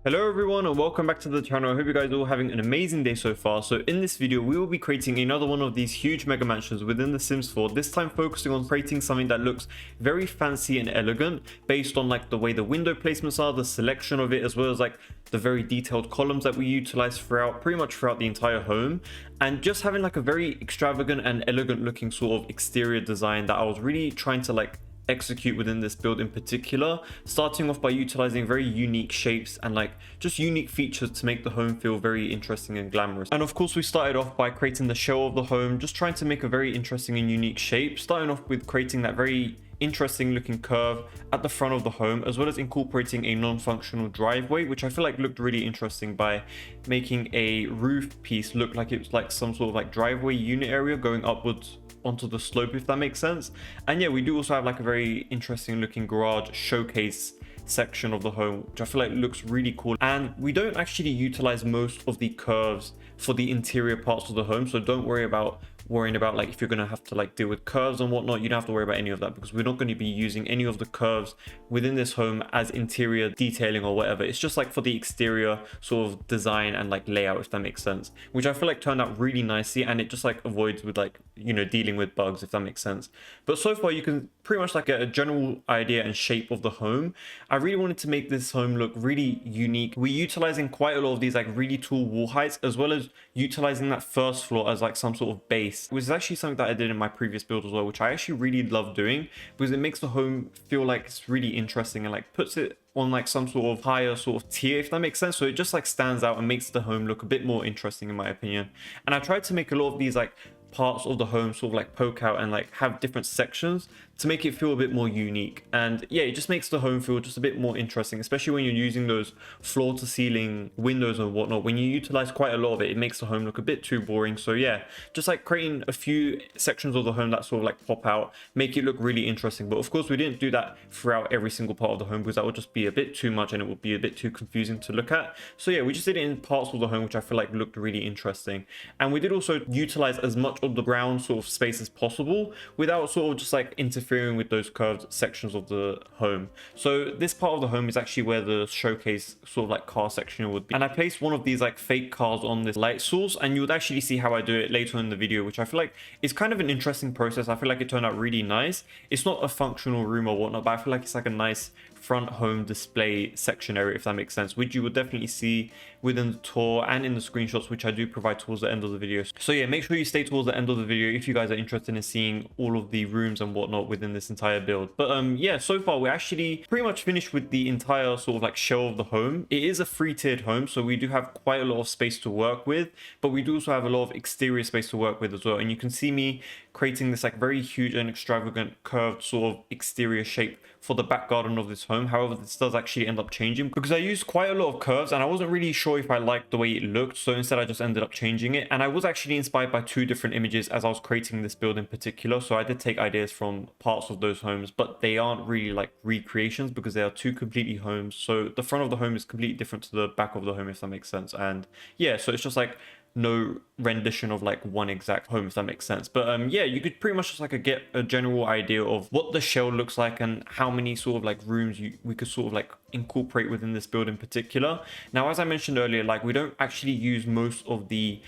Hello everyone and welcome back to the channel. I hope you guys are all having an amazing day so far. So in this video we will be creating another one of these huge mega mansions within the Sims 4, this time focusing on creating something that looks very fancy and elegant based on like the way the window placements are, the selection of it, as well as like the very detailed columns that we utilize throughout pretty much throughout the entire home, and just having like a very extravagant and elegant looking sort of exterior design that I was really trying to like execute within this build in particular, starting off by utilizing very unique shapes and like just unique features to make the home feel very interesting and glamorous. And of course we started off by creating the shell of the home, just trying to make a very interesting and unique shape, starting off with creating that very interesting looking curve at the front of the home, as well as incorporating a non-functional driveway, which I feel like looked really interesting by making a roof piece look like it was like some sort of like driveway unit area going upwards onto the slope, if that makes sense. And yeah, we do also have like a very interesting looking garage showcase section of the home, which I feel like looks really cool. And we don't actually utilize most of the curves for the interior parts of the home, so don't worry about worrying about like if you're gonna have to like deal with curves and whatnot. You don't have to worry about any of that, because we're not going to be using any of the curves within this home as interior detailing or whatever. It's just like for the exterior sort of design and like layout, if that makes sense, which I feel like turned out really nicely, and it just like avoids with like, you know, dealing with bugs, if that makes sense. But so far you can pretty much like get a general idea and shape of the home. I really wanted to make this home look really unique. We're utilizing quite a lot of these like really tall wall heights, as well as utilizing that first floor as like some sort of base, which is actually something that I did in my previous build as well, which I actually really love doing, because it makes the home feel like it's really interesting and like puts it on like some sort of higher sort of tier, if that makes sense. So it just like stands out and makes the home look a bit more interesting in my opinion. And I tried to make a lot of these like parts of the home sort of like poke out and like have different sections to make it feel a bit more unique. And yeah, it just makes the home feel just a bit more interesting, especially when you're using those floor to ceiling windows and whatnot. When you utilize quite a lot of it, it makes the home look a bit too boring. So yeah, just like creating a few sections of the home that sort of like pop out, make it look really interesting. But of course we didn't do that throughout every single part of the home, because that would just be a bit too much and it would be a bit too confusing to look at. So yeah, we just did it in parts of the home which I feel like looked really interesting. And we did also utilize as much of the ground sort of space as possible without sort of just like interfering with those curved sections of the home. So this part of the home is actually where the showcase sort of like car section would be, and I placed one of these like fake cars on this light source, and you would actually see how I do it later in the video, which I feel like is kind of an interesting process. I feel like it turned out really nice. It's not a functional room or whatnot, but I feel like it's like a nice front home display section area, if that makes sense, which you would definitely see within the tour and in the screenshots, which I do provide towards the end of the video. So yeah, make sure you stay towards the end of the video if you guys are interested in seeing all of the rooms and whatnot within this entire build. But yeah, so far we're actually pretty much finished with the entire sort of like shell of the home. It is a 3-tiered home, so we do have quite a lot of space to work with, but we do also have a lot of exterior space to work with as well. And you can see me creating this like very huge and extravagant curved sort of exterior shape for the back garden of this home. However, this does actually end up changing because I used quite a lot of curves and I wasn't really sure if I liked the way it looked, so instead I just ended up changing it. And I was actually inspired by 2 different images as I was creating this build in particular, so I did take ideas from parts of those homes, but they aren't really like recreations because they are 2 completely homes. So the front of the home is completely different to the back of the home, if that makes sense. And yeah, so it's just like no rendition of like one exact home, if that makes sense. But yeah, you could pretty much just like get a general idea of what the shell looks like and how many sort of like rooms we could sort of like incorporate within this build in particular. Now, as I mentioned earlier, like we don't actually use most of the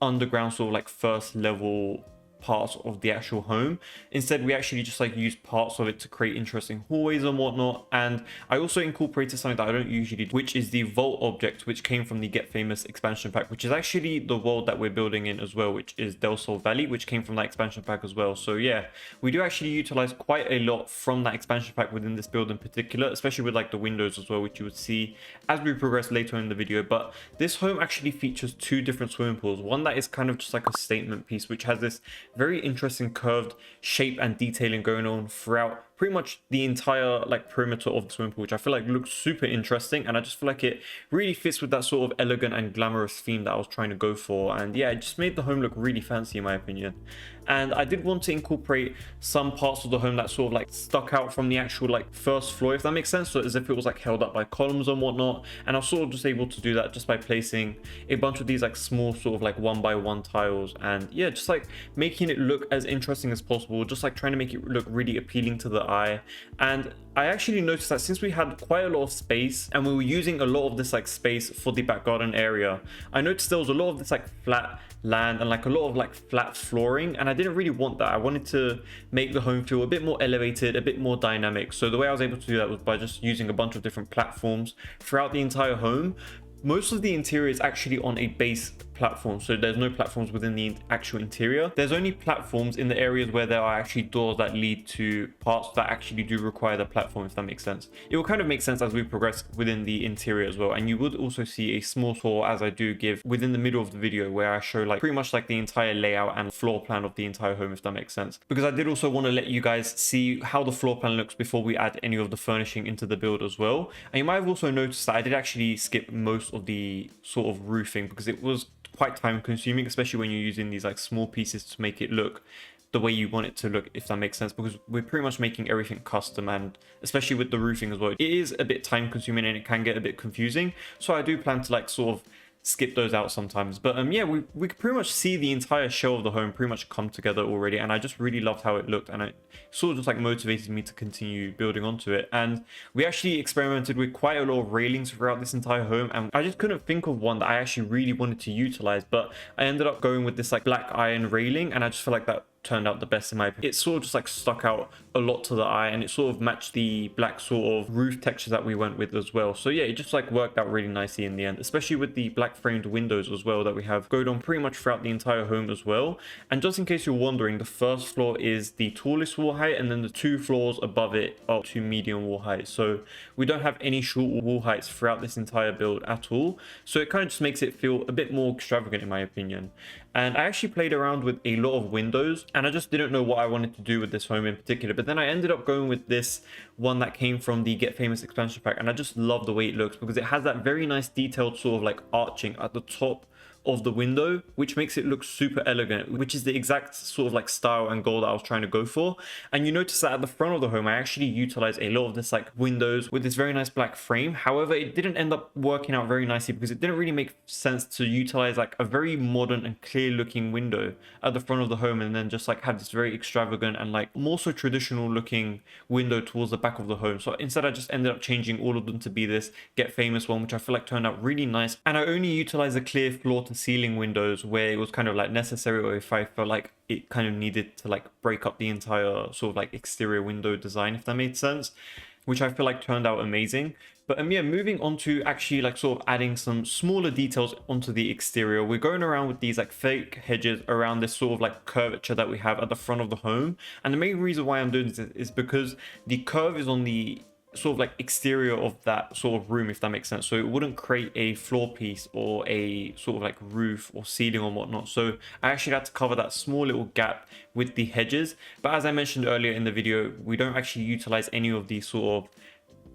underground sort of like first level parts of the actual home. Instead, we actually just like use parts of it to create interesting hallways and whatnot. And I also incorporated something that I don't usually do, which is the vault object, which came from the Get Famous expansion pack, which is actually the world that we're building in as well, which is Del Sol Valley, which came from that expansion pack as well. So yeah, we do actually utilize quite a lot from that expansion pack within this build in particular, especially with like the windows as well, which you would see as we progress later in the video. But this home actually features 2 different swimming pools. One that is kind of just like a statement piece, which has this very interesting curved shape and detailing going on throughout pretty much the entire like perimeter of the swimming pool, which I feel like looks super interesting. And I just feel like it really fits with that sort of elegant and glamorous theme that I was trying to go for. And yeah, it just made the home look really fancy in my opinion. And I did want to incorporate some parts of the home that sort of like stuck out from the actual like first floor, if that makes sense, so as if it was like held up by columns and whatnot. And I was sort of just able to do that just by placing a bunch of these like small sort of like 1x1 tiles, and yeah, just like making it look as interesting as possible, just like trying to make it look really appealing to the eye. And I actually noticed that since we had quite a lot of space and we were using a lot of this like space for the back garden area, I noticed there was a lot of this like flat land and like a lot of like flat flooring, and I didn't really want that. I wanted to make the home feel a bit more elevated, a bit more dynamic. So the way I was able to do that was by just using a bunch of different platforms throughout the entire home. Most of the interior is actually on a base platform, so there's no platforms within the actual interior. There's only platforms in the areas where there are actually doors that lead to parts that actually do require the platform, if that makes sense. It will kind of make sense as we progress within the interior as well. And you would also see a small tour, as I do give within the middle of the video, where I show like pretty much like the entire layout and floor plan of the entire home, if that makes sense. Because I did also want to let you guys see how the floor plan looks before we add any of the furnishing into the build as well. And you might have also noticed that I did actually skip most of the sort of roofing because it was quite time consuming, especially when you're using these like small pieces to make it look the way you want it to look, if that makes sense, because we're pretty much making everything custom, and especially with the roofing as well, it is a bit time consuming and it can get a bit confusing. So I do plan to like sort of skip those out sometimes. But yeah, we could pretty much see the entire shell of the home pretty much come together already, and I just really loved how it looked, and it sort of just like motivated me to continue building onto it. And we actually experimented with quite a lot of railings throughout this entire home, and I just couldn't think of one that I actually really wanted to utilize, but I ended up going with this like black iron railing, and I just feel like that turned out the best in my opinion. It sort of just like stuck out a lot to the eye, and it sort of matched the black sort of roof texture that we went with as well. So yeah, it just like worked out really nicely in the end, especially with the black framed windows as well that we have going on pretty much throughout the entire home as well. And just in case you're wondering, the first floor is the tallest wall height, and then the 2 floors above it are to medium wall height. So we don't have any short wall heights throughout this entire build at all, so it kind of just makes it feel a bit more extravagant in my opinion. And I actually played around with a lot of windows, and I just didn't know what I wanted to do with this home in particular. But then I ended up going with this one that came from the Get Famous expansion pack, and I just love the way it looks because it has that very nice detailed sort of like arching at the top of the window, which makes it look super elegant, which is the exact sort of like style and goal that I was trying to go for. And you notice that at the front of the home, I actually utilized a lot of this like windows with this very nice black frame. However, it didn't end up working out very nicely because it didn't really make sense to utilize like a very modern and clear looking window at the front of the home and then just like have this very extravagant and like more so traditional looking window towards the back of the home. So instead I just ended up changing all of them to be this Get Famous one, which I feel like turned out really nice. And I only utilized the clear floor to ceiling windows where it was kind of like necessary, or if I felt like it kind of needed to like break up the entire sort of like exterior window design, if that made sense, which I feel like turned out amazing. But yeah, moving on to actually like sort of adding some smaller details onto the exterior, we're going around with these like fake hedges around this sort of like curvature that we have at the front of the home. And the main reason why I'm doing this is because the curve is on the sort of like exterior of that sort of room, if that makes sense, so it wouldn't create a floor piece or a sort of like roof or ceiling or whatnot. So I actually had to cover that small little gap with the hedges. But as I mentioned earlier in the video, we don't actually utilize any of these sort of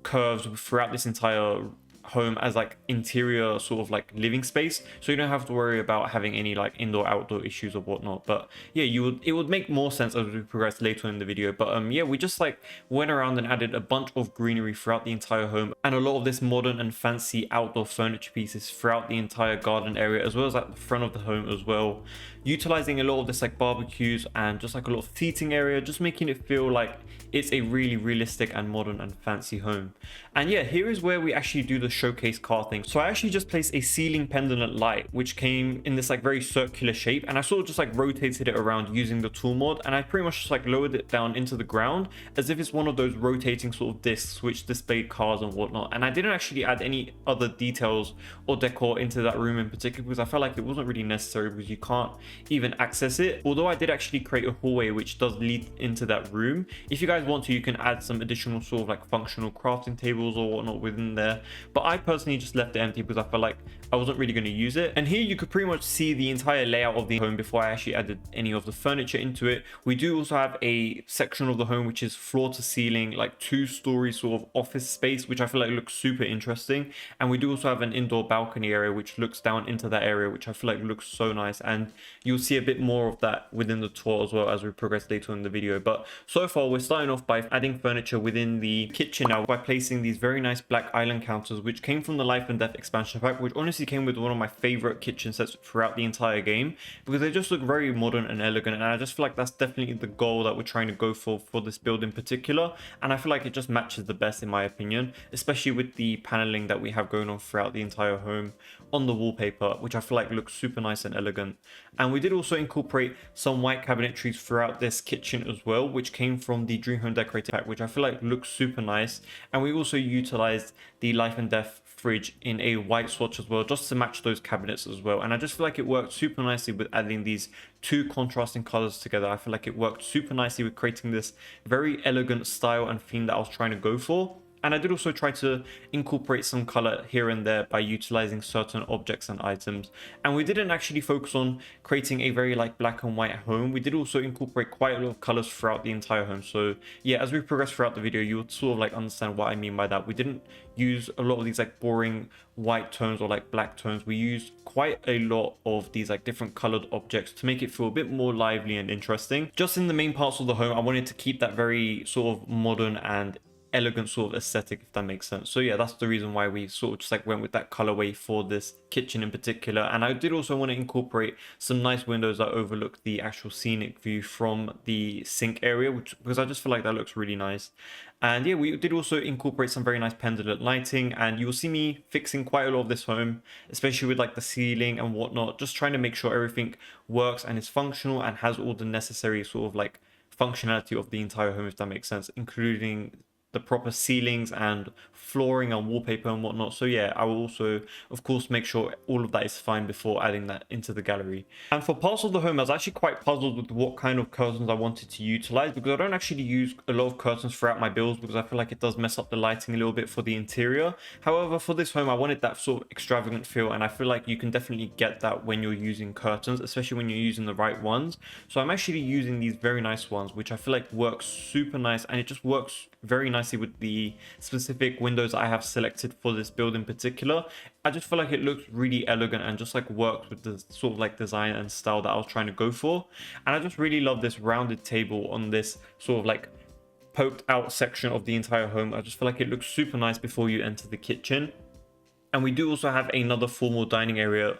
curves throughout this entire home as like interior sort of like living space, so you don't have to worry about having any like indoor outdoor issues or whatnot. But yeah, it would make more sense as we progress later in the video. But yeah, we just like went around and added a bunch of greenery throughout the entire home and a lot of this modern and fancy outdoor furniture pieces throughout the entire garden area, as well as at the front of the home as well, utilizing a lot of this like barbecues and just like a lot of seating area, just making it feel like it's a really realistic and modern and fancy home. And yeah, here is where we actually do the showcase car thing. So I actually just placed a ceiling pendant light which came in this like very circular shape, and I sort of just like rotated it around using the tool mod, and I pretty much just like lowered it down into the ground as if it's one of those rotating sort of discs which displayed cars and whatnot. And I didn't actually add any other details or decor into that room in particular because I felt like it wasn't really necessary because you can't even access it. Although I did actually create a hallway which does lead into that room. If you guys want to, you can add some additional sort of like functional crafting tables or whatnot within there, but I personally just left it empty because I felt like I wasn't really going to use it. And here you could pretty much see the entire layout of the home before I actually added any of the furniture into it. We do also have a section of the home which is floor to ceiling, like 2-story sort of office space, which I feel like looks super interesting. And we do also have an indoor balcony area which looks down into that area, which I feel like looks so nice, and you'll see a bit more of that within the tour as well as we progress later in the video. But so far we're starting off by adding furniture within the kitchen now by placing these very nice black island counters which which came from the Life and Death expansion pack, which honestly came with one of my favorite kitchen sets throughout the entire game, because they just look very modern and elegant, and I just feel like that's definitely the goal that we're trying to go for this build in particular. And I feel like it just matches the best in my opinion, especially with the paneling that we have going on throughout the entire home on the wallpaper, which I feel like looks super nice and elegant. And we did also incorporate some white cabinetries throughout this kitchen as well, which came from the Dream Home Decorator pack, which I feel like looks super nice. And we also utilized the Life and Death fridge in a white swatch as well, just to match those cabinets as well. And I just feel like it worked super nicely with adding these two contrasting colors together. I feel like it worked super nicely with creating this very elegant style and theme that I was trying to go for. And I did also try to incorporate some color here and there by utilizing certain objects and items. And we didn't actually focus on creating a very like black and white home. We did also incorporate quite a lot of colors throughout the entire home. So yeah, as we progress throughout the video, you would sort of like understand what I mean by that. We didn't use a lot of these like boring white tones or like black tones. We used quite a lot of these like different colored objects to make it feel a bit more lively and interesting. Just in the main parts of the home, I wanted to keep that very sort of modern and elegant sort of aesthetic, if that makes sense. So yeah, that's the reason why we sort of just like went with that colorway for this kitchen in particular. And I did also want to incorporate some nice windows that overlook the actual scenic view from the sink area, because I just feel like that looks really nice. And yeah, we did also incorporate some very nice pendulum lighting, and you'll see me fixing quite a lot of this home, especially with like the ceiling and whatnot, just trying to make sure everything works and is functional and has all the necessary sort of like functionality of the entire home, if that makes sense, including the proper ceilings and flooring and wallpaper and whatnot. So yeah, I will also of course make sure all of that is fine before adding that into the gallery. And for parts of the home, I was actually quite puzzled with what kind of curtains I wanted to utilize, because I don't actually use a lot of curtains throughout my builds, because I feel like it does mess up the lighting a little bit for the interior. However, for this home I wanted that sort of extravagant feel, and I feel like you can definitely get that when you're using curtains, especially when you're using the right ones. So I'm actually using these very nice ones, which I feel like works super nice, and it just works very nicely with the specific windows I have selected for this build in particular. I just feel like it looks really elegant and just like works with the sort of like design and style that I was trying to go for. And I just really love this rounded table on this sort of like poked out section of the entire home. I just feel like it looks super nice before you enter the kitchen. And we do also have another formal dining area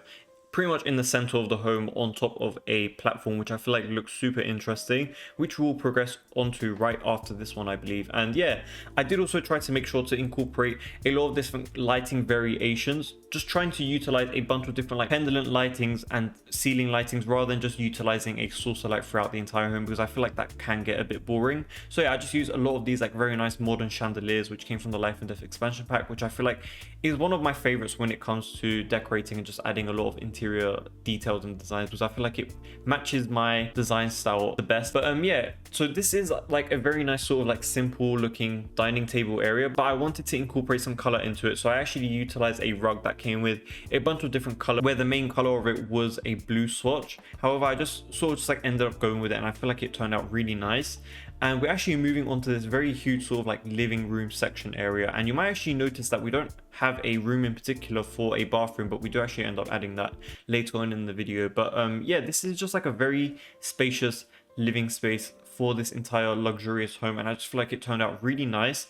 pretty much in the center of the home on top of a platform, which I feel like looks super interesting, which we'll progress onto right after this one, I believe. And yeah, I did also try to make sure to incorporate a lot of different lighting variations, just trying to utilize a bunch of different like pendulum lightings and ceiling lightings rather than just utilizing a saucer light throughout the entire home, because I feel like that can get a bit boring. So yeah, I just use a lot of these like very nice modern chandeliers, which came from the Life and Death expansion pack, which I feel like is one of my favorites when it comes to decorating and just adding a lot of interior details and designs, because I feel like it matches my design style the best. But yeah, so this is like a very nice sort of like simple looking dining table area, but I wanted to incorporate some color into it. So I actually utilized a rug that came with a bunch of different colors, where the main color of it was a blue swatch. However, I just sort of just like ended up going with it, and I feel like it turned out really nice. And we're actually moving on to this very huge sort of like living room section area, and you might actually notice that we don't have a room in particular for a bathroom, but we do actually end up adding that later on in the video. But yeah, this is just like a very spacious living space for this entire luxurious home, and I just feel like it turned out really nice.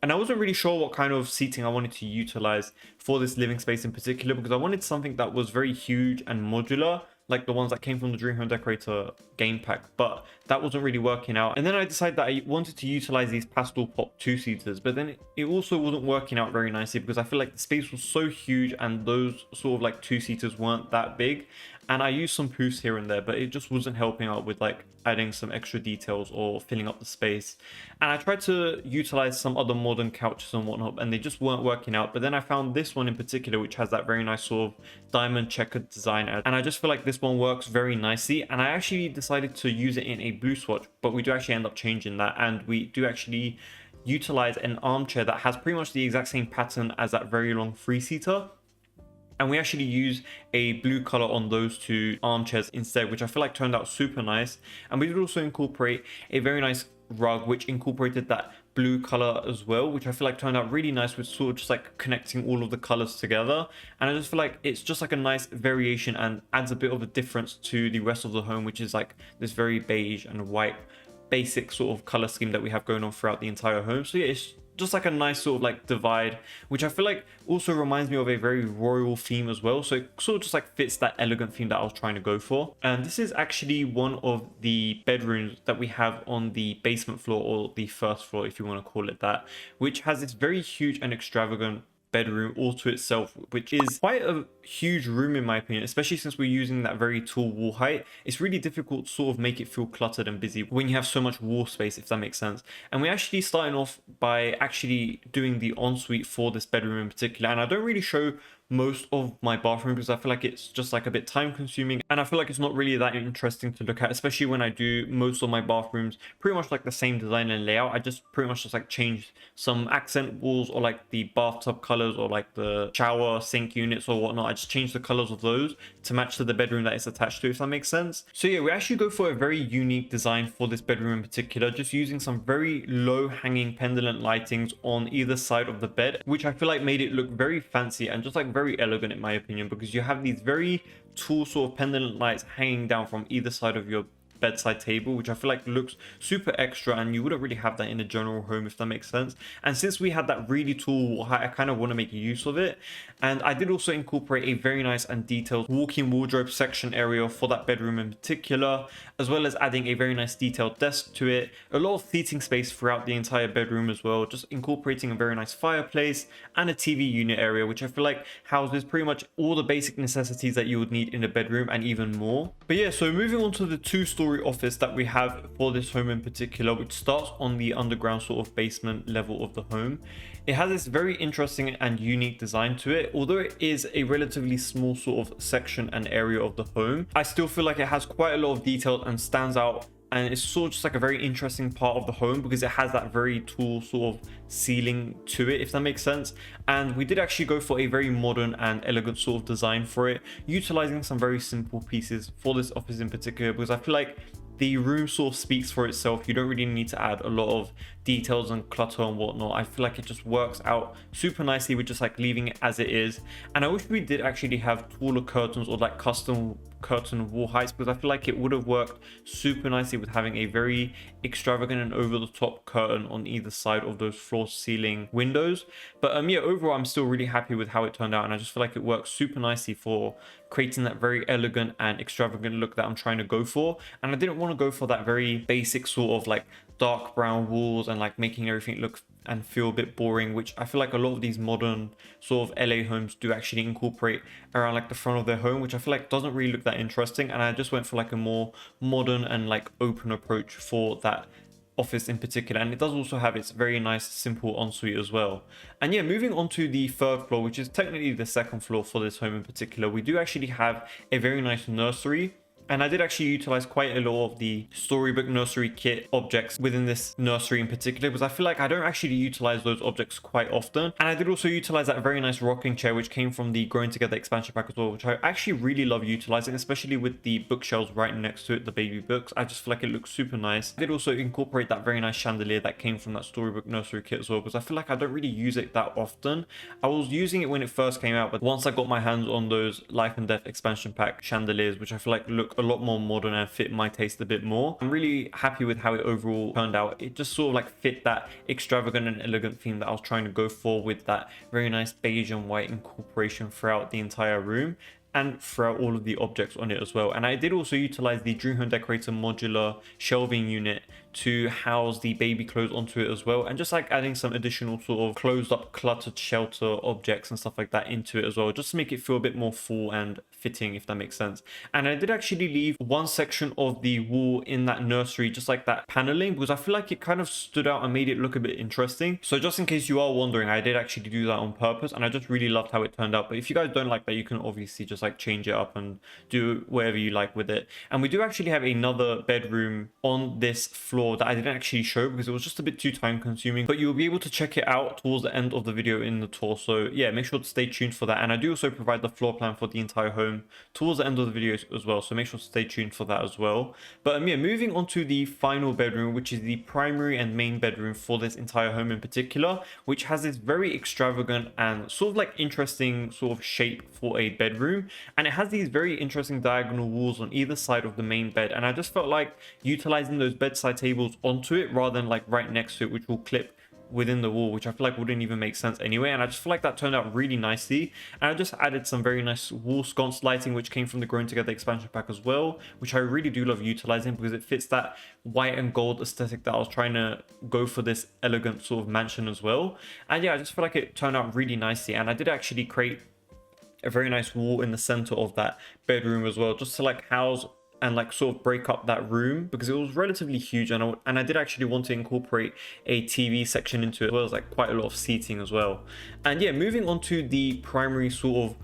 And I wasn't really sure what kind of seating I wanted to utilize for this living space in particular, because I wanted something that was very huge and modular, like the ones that came from the Dream Home Decorator game pack, but that wasn't really working out. And then I decided that I wanted to utilize these pastel pop two-seaters, but then it also wasn't working out very nicely, because I feel like the space was so huge and those sort of like two-seaters weren't that big. And I used some poofs here and there, but it just wasn't helping out with like adding some extra details or filling up the space. And I tried to utilize some other modern couches and whatnot, and they just weren't working out. But then I found this one in particular, which has that very nice sort of diamond checkered design, and I just feel like this one works very nicely. And I actually decided to use it in a blue swatch, but we do actually end up changing that, and we do actually utilize an armchair that has pretty much the exact same pattern as that very long three-seater. And we actually use a blue color on those two armchairs instead, which I feel like turned out super nice. And we did also incorporate a very nice rug, which incorporated that blue color as well, which I feel like turned out really nice, with sort of just like connecting all of the colors together. And I just feel like it's just like a nice variation and adds a bit of a difference to the rest of the home, which is like this very beige and white basic sort of color scheme that we have going on throughout the entire home. So yeah, it's just like a nice sort of like divide, which I feel like also reminds me of a very royal theme as well. So it sort of just like fits that elegant theme that I was trying to go for. And this is actually one of the bedrooms that we have on the basement floor, or the first floor if you want to call it that, which has this very huge and extravagant bedroom all to itself, which is quite a huge room in my opinion, especially since we're using that very tall wall height. It's really difficult to sort of make it feel cluttered and busy when you have so much wall space, if that makes sense. And we're actually starting off by actually doing the ensuite for this bedroom in particular, and I don't really show most of my bathroom because I feel like it's just like a bit time consuming, and I feel like it's not really that interesting to look at, especially when I do most of my bathrooms pretty much like the same design and layout. I just pretty much just like change some accent walls, or like the bathtub colors, or like the shower sink units or whatnot. I just change the colors of those to match to the bedroom that it's attached to, if that makes sense. So yeah, we actually go for a very unique design for this bedroom in particular, just using some very low hanging pendulum lightings on either side of the bed, which I feel like made it look very fancy and just like very elegant in my opinion, because you have these very tall sort of pendant lights hanging down from either side of your bedside table, which I feel like looks super extra, and you wouldn't really have that in a general home, if that makes sense. And since we had that really tall wall height, I kind of want to make use of it. And I did also incorporate a very nice and detailed walk-in wardrobe section area for that bedroom in particular, as well as adding a very nice detailed desk to it, a lot of seating space throughout the entire bedroom as well, just incorporating a very nice fireplace and a TV unit area, which I feel like houses pretty much all the basic necessities that you would need in a bedroom and even more. But yeah, so moving on to the two-story office that we have for this home in particular, which starts on the underground sort of basement level of the home. It has this very interesting and unique design to it. Although it is a relatively small sort of section and area of the home, I still feel like it has quite a lot of detail and stands out, and it's sort of just like a very interesting part of the home because it has that very tall sort of ceiling to it, if that makes sense. And we did actually go for a very modern and elegant sort of design for it, utilizing some very simple pieces for this office in particular, because I feel like the room sort of speaks for itself. You don't really need to add a lot of details and clutter and whatnot. I feel like it just works out super nicely with just like leaving it as it is. And I wish we did actually have taller curtains or like custom curtain wall heights, because I feel like it would have worked super nicely with having a very extravagant and over the top curtain on either side of those floor ceiling windows. But yeah, overall I'm still really happy with how it turned out, and I just feel like it works super nicely for creating that very elegant and extravagant look that I'm trying to go for. And I didn't want to go for that very basic sort of like dark brown walls and like making everything look and feel a bit boring, which I feel like a lot of these modern sort of LA homes do actually incorporate around like the front of their home, which I feel like doesn't really look that interesting. And I just went for like a more modern and like open approach for that office in particular. And it does also have its very nice simple ensuite as well. And yeah, moving on to the third floor, which is technically the second floor for this home in particular, we do actually have a very nice nursery. And I did actually utilize quite a lot of the Storybook Nursery Kit objects within this nursery in particular, because I feel like I don't actually utilize those objects quite often. And I did also utilize that very nice rocking chair, which came from the Growing Together expansion pack as well, which I actually really love utilizing, especially with the bookshelves right next to it, the baby books. I just feel like it looks super nice. I did also incorporate that very nice chandelier that came from that Storybook Nursery Kit as well, because I feel like I don't really use it that often. I was using it when it first came out, but once I got my hands on those Life and Death expansion pack chandeliers, which I feel like look a lot more modern and fit my taste a bit more, I'm really happy with how it overall turned out. It just sort of like fit that extravagant and elegant theme that I was trying to go for, with that very nice beige and white incorporation throughout the entire room and throughout all of the objects on it as well. And I did also utilize the Dream Home Decorator modular shelving unit to house the baby clothes onto it as well, and just like adding some additional sort of closed up cluttered shelter objects and stuff like that into it as well, just to make it feel a bit more full and fitting, if that makes sense. And I did actually leave one section of the wall in that nursery, just like that paneling, because I feel like it kind of stood out and made it look a bit interesting. So just in case you are wondering, I did actually do that on purpose, and I just really loved how it turned out. But if you guys don't like that, you can obviously just like change it up and do whatever you like with it. And we do actually have another bedroom on this floor that I didn't actually show because it was just a bit too time consuming, but you'll be able to check it out towards the end of the video in the tour. So yeah, make sure to stay tuned for that. And I do also provide the floor plan for the entire home towards the end of the video as well, so make sure to stay tuned for that as well. But yeah, moving on to the final bedroom, which is the primary and main bedroom for this entire home in particular, which has this very extravagant and sort of like interesting sort of shape for a bedroom. And it has these very interesting diagonal walls on either side of the main bed, and I just felt like utilizing those bedside tables onto it rather than like right next to it, which will clip within the wall, which I feel like wouldn't even make sense anyway. And I just feel like that turned out really nicely. And I just added some very nice wall sconce lighting, which came from the Grown Together expansion pack as well, which I really do love utilizing because it fits that white and gold aesthetic that I was trying to go for this elegant sort of mansion as well. And yeah, I just feel like it turned out really nicely. And I did actually create a very nice wall in the center of that bedroom as well, just to like house and like sort of break up that room, because it was relatively huge, and I did actually want to incorporate a TV section into it, as well as like quite a lot of seating as well. And yeah, moving on to the primary sort of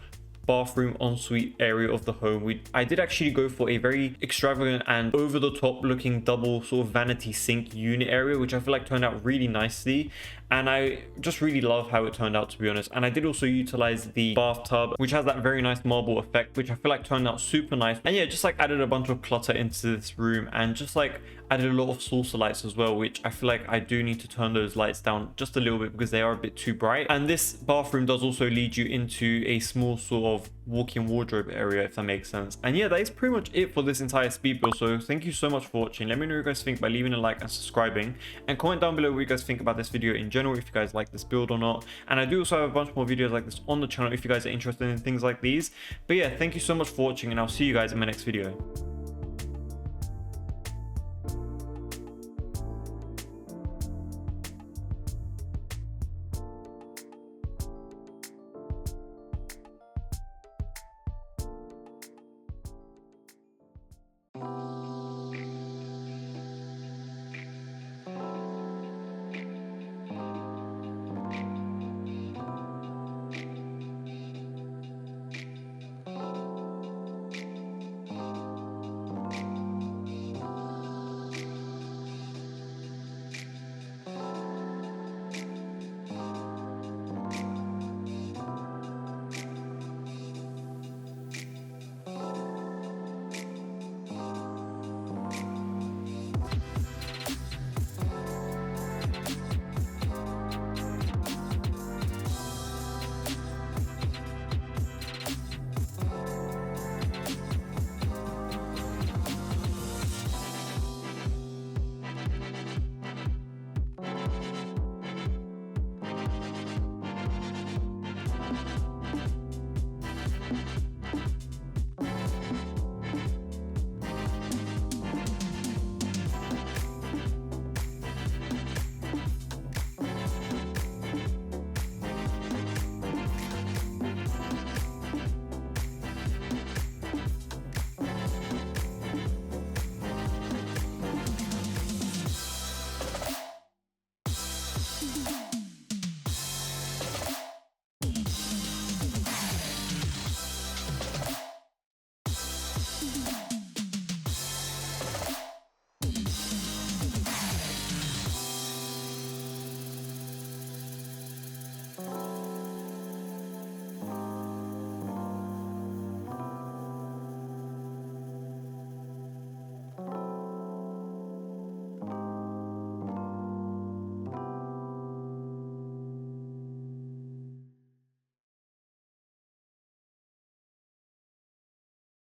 bathroom ensuite area of the home, I did actually go for a very extravagant and over the top looking double sort of vanity sink unit area, which I feel like turned out really nicely. And I just really love how it turned out, to be honest. And I did also utilize the bathtub, which has that very nice marble effect, which I feel like turned out super nice. And yeah, just like added a bunch of clutter into this room, and just like added a lot of saucer lights as well, which I feel like I do need to turn those lights down just a little bit because they are a bit too bright. And this bathroom does also lead you into a small sort of walk-in wardrobe area, if that makes sense. And yeah, that is pretty much it for this entire speed build. So thank you so much for watching. Let me know what you guys think by leaving a like and subscribing, and comment down below what you guys think about this video in general, if you guys like this build or not. And I do also have a bunch more videos like this on the channel if you guys are interested in things like these. But yeah, thank you so much for watching, and I'll see you guys in my next video.